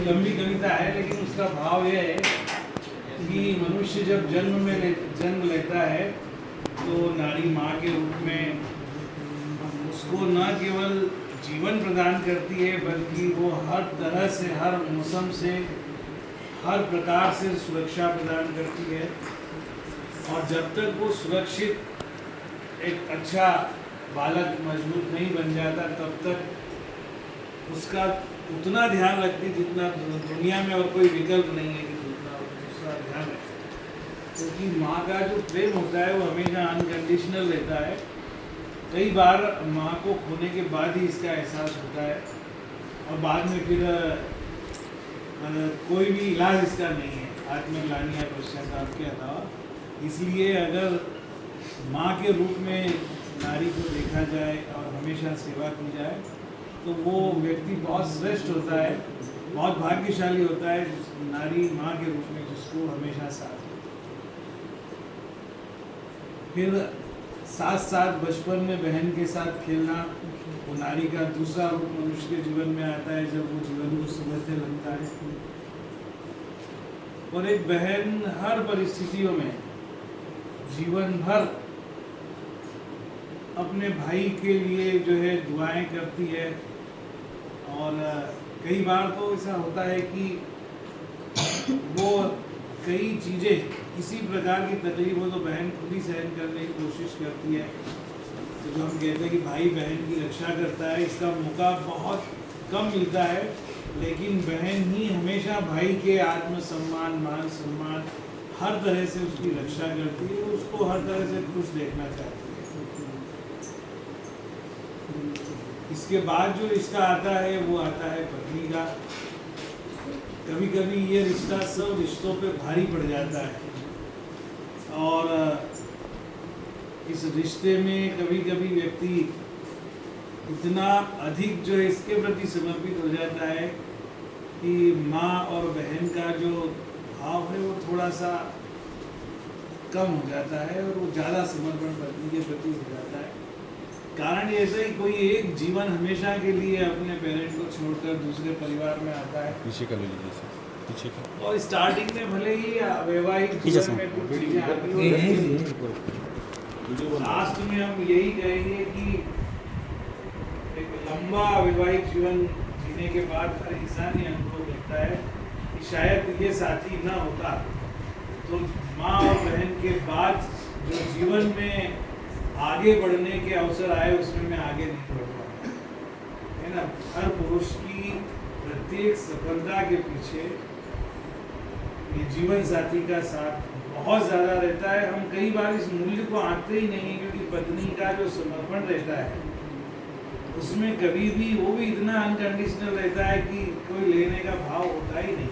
लंबी कविता है, लेकिन उसका भाव यह है कि मनुष्य जब जन्म लेता है तो नारी माँ के रूप में उसको न केवल जीवन प्रदान करती है, बल्कि वो हर तरह से, हर मौसम से, हर प्रकार से सुरक्षा प्रदान करती है। और जब तक वो सुरक्षित एक अच्छा बालक मजबूत नहीं बन जाता, तब तक उसका उतना ध्यान रखती जितना दुनिया में और कोई विकल्प नहीं है कि उतना दूसरा ध्यान रखे। क्योंकि माँ का जो प्रेम होता है वो हमेशा अनकंडीशनल रहता है। कई बार माँ को खोने के बाद ही इसका एहसास होता है, और बाद में फिर कोई भी इलाज इसका नहीं है आत्मग्लानि या पश्चाताप के अलावा। इसलिए अगर माँ के रूप में नारी को देखा जाए और हमेशा सेवा की जाए, तो वो व्यक्ति बहुत श्रेष्ठ होता है, बहुत भाग्यशाली होता है, नारी माँ के रूप में जिसको हमेशा साथ हो। फिर साथ साथ बचपन में बहन के साथ खेलना, वो नारी का दूसरा रूप मनुष्य के जीवन में आता है जब वो जीवन को समझने लगता है। और एक बहन हर परिस्थितियों में जीवन भर अपने भाई के लिए जो है दुआएं करती है। और कई बार तो ऐसा होता है कि वो कई चीज़ें, किसी प्रकार की तकलीफ हो तो बहन खुद ही सहन करने की कोशिश करती है। तो जो हम कहते हैं कि भाई बहन की रक्षा करता है, इसका मौका बहुत कम मिलता है, लेकिन बहन ही हमेशा भाई के आत्मसम्मान, मान सम्मान, हर तरह से उसकी रक्षा करती है, उसको हर तरह से खुश देखना चाहती है। इसके बाद जो रिश्ता आता है वो आता है पत्नी का। कभी कभी ये रिश्ता सब रिश्तों पे भारी पड़ जाता है, और इस रिश्ते में कभी कभी व्यक्ति इतना अधिक जो है इसके प्रति समर्पित हो जाता है कि माँ और बहन का जो भाव है वो थोड़ा सा कम हो जाता है, और वो ज़्यादा समर्पण पत्नी के प्रति हो जाता है। कारण ऐसा ही कोई एक जीवन हमेशा के लिए अपने पेरेंट को छोड़कर दूसरे परिवार में आता है। पीछे का ले लीजिए, पीछे का। और स्टार्टिंग में भले ही वैवाहिक जीवन में कुछ चीजें आती हैं, लास्ट में हम यही कहेंगे कि एक लंबा वैवाहिक जीवन जीने के बाद हर इंसान ये अनुभव करता है कि शायद ये साथी ना होता तो माँ और बहन के बाद जो जीवन में आगे बढ़ने के अवसर आए उसमें मैं आगे नहीं बढ़ पाता, है ना। हर पुरुष की प्रत्येक सफलता के पीछे ये जीवन साथी का साथ बहुत ज़्यादा रहता है। हम कई बार इस मूल्य को आंकते ही नहीं, क्योंकि पत्नी का जो समर्पण रहता है उसमें कभी भी वो भी इतना अनकंडीशनल रहता है कि कोई लेने का भाव होता ही नहीं।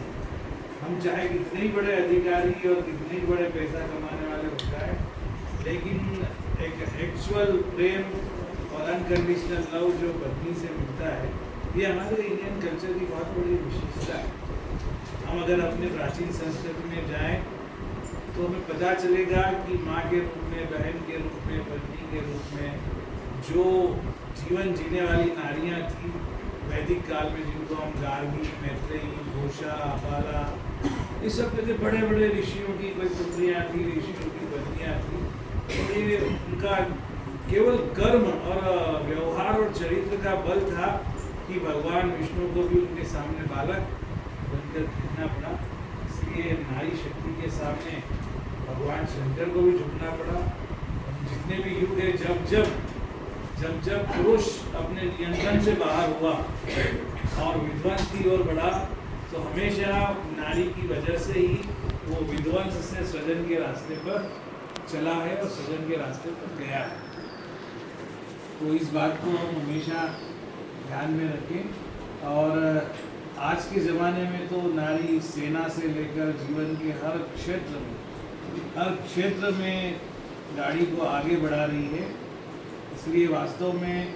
हम चाहे कितने ही बड़े अधिकारी और कितने ही बड़े पैसा कमाने वाले हो जाए, लेकिन एक एक्चुअल प्रेम और अनकंडीशनल लव जो पत्नी से मिलता है, ये हमारे इंडियन कल्चर की बहुत बड़ी विशेषता है। हम अगर अपने प्राचीन संस्कृति में जाएं तो हमें पता चलेगा कि माँ के रूप में, बहन के रूप में, पत्नी के रूप में जो जीवन जीने वाली नारियाँ थी वैदिक काल में, जिनको हम गार्गी, मैत्रेयी, घोषा, अपाला, ये सब जैसे बड़े बड़े ऋषियों की कोई पुत्रियाँ थी, ऋषियों की पत्नियाँ थी। और ये उनका केवल कर्म और व्यवहार और चरित्र का बल था कि भगवान विष्णु को भी उनके सामने बालक बनकर झुकना पड़ा। इसलिए नारी शक्ति के सामने भगवान शंकर को भी झुकना पड़ा। जितने भी युग है, जब जब पुरुष अपने नियंत्रण से बाहर हुआ और विध्वंस की ओर बढ़ा, तो हमेशा नारी की वजह से ही वो विध्वंस से सृजन के रास्ते पर चला है और सृजन के रास्ते पर गया है। तो इस बात को हम हमेशा ध्यान में रखें। और आज के ज़माने में तो नारी सेना से लेकर जीवन के हर क्षेत्र में गाड़ी को आगे बढ़ा रही है। इसलिए वास्तव में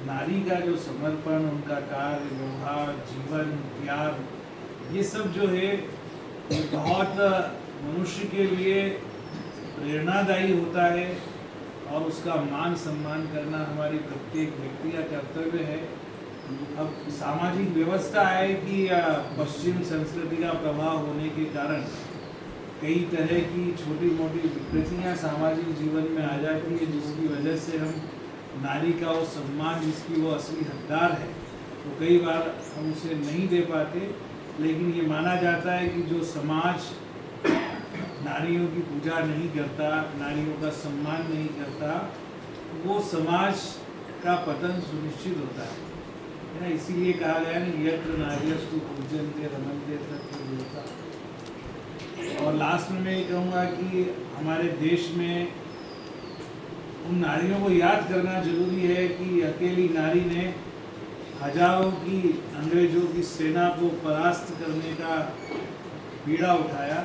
नारी का जो समर्पण, उनका कार्य, व्यवहार, जीवन, त्याग, ये सब जो है ये बहुत मनुष्य के लिए प्रेरणादायी होता है, और उसका मान सम्मान करना हमारी प्रत्येक व्यक्ति का कर्तव्य है। अब सामाजिक व्यवस्था है कि पश्चिम संस्कृति का प्रभाव होने के कारण कई तरह की छोटी मोटी विकृतियाँ सामाजिक जीवन में आ जाती है, जिसकी वजह से हम नारी का वो सम्मान जिसकी वो असली हकदार है तो कई बार हम उसे नहीं दे पाते। लेकिन ये माना जाता है कि जो समाज नारियों की पूजा नहीं करता, नारियों का सम्मान नहीं करता, वो समाज का पतन सुनिश्चित होता है ना। इसीलिए कहा गया ना, यत्र नार्यस्तु पूज्यन्ते रमन्ते तत्र देवता। और लास्ट में मैं ये कहूँगा कि हमारे देश में उन नारियों को याद करना जरूरी है कि अकेली नारी ने हजारों की अंग्रेजों की सेना को परास्त करने का बीड़ा उठाया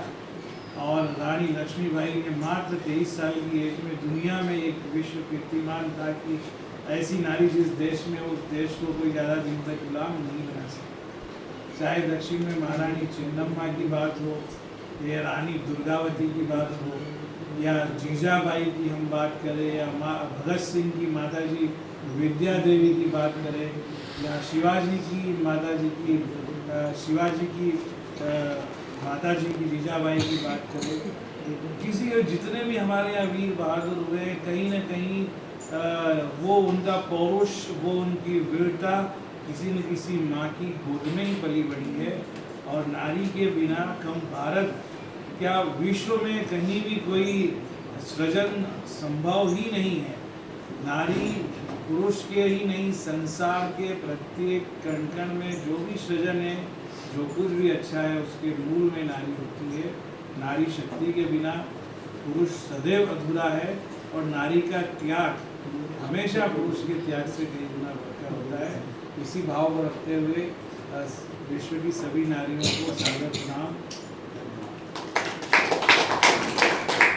और रानी लक्ष्मीबाई ने मात्र 23 साल की एज में दुनिया में एक विश्व कीर्तिमान था कि ऐसी नारी जिस देश में उस देश को कोई ज़्यादा दिन तक गुलाम नहीं बना सकता। चाहे दक्षिण में महारानी चिन्नम्मा की बात हो या रानी दुर्गावती की बात हो या जीजाबाई की हम बात करें या भगत सिंह की माताजी विद्या देवी की बात करें या शिवाजी की माताजी की माताजी की जीजाबाई की बात करें, किसी जितने भी हमारे यहाँ वीर बहादुर हुए कहीं न कहीं वो उनका पौरुष, वो उनकी वीरता किसी न किसी माँ की गोद में ही पली बड़ी है। और नारी के बिना कम भारत क्या विश्व में कहीं भी कोई सृजन संभव ही नहीं है। नारी पुरुष के ही नहीं, संसार के प्रत्येक कण कण में जो भी सृजन है, जो कुछ भी अच्छा है, उसके मूल में नारी होती है। नारी शक्ति के बिना पुरुष सदैव अधूरा है और नारी का त्याग हमेशा पुरुष के त्याग से कई गुना बढ़कर होता है। इसी भाव को रखते हुए विश्व की सभी नारियों को सादर प्रणाम।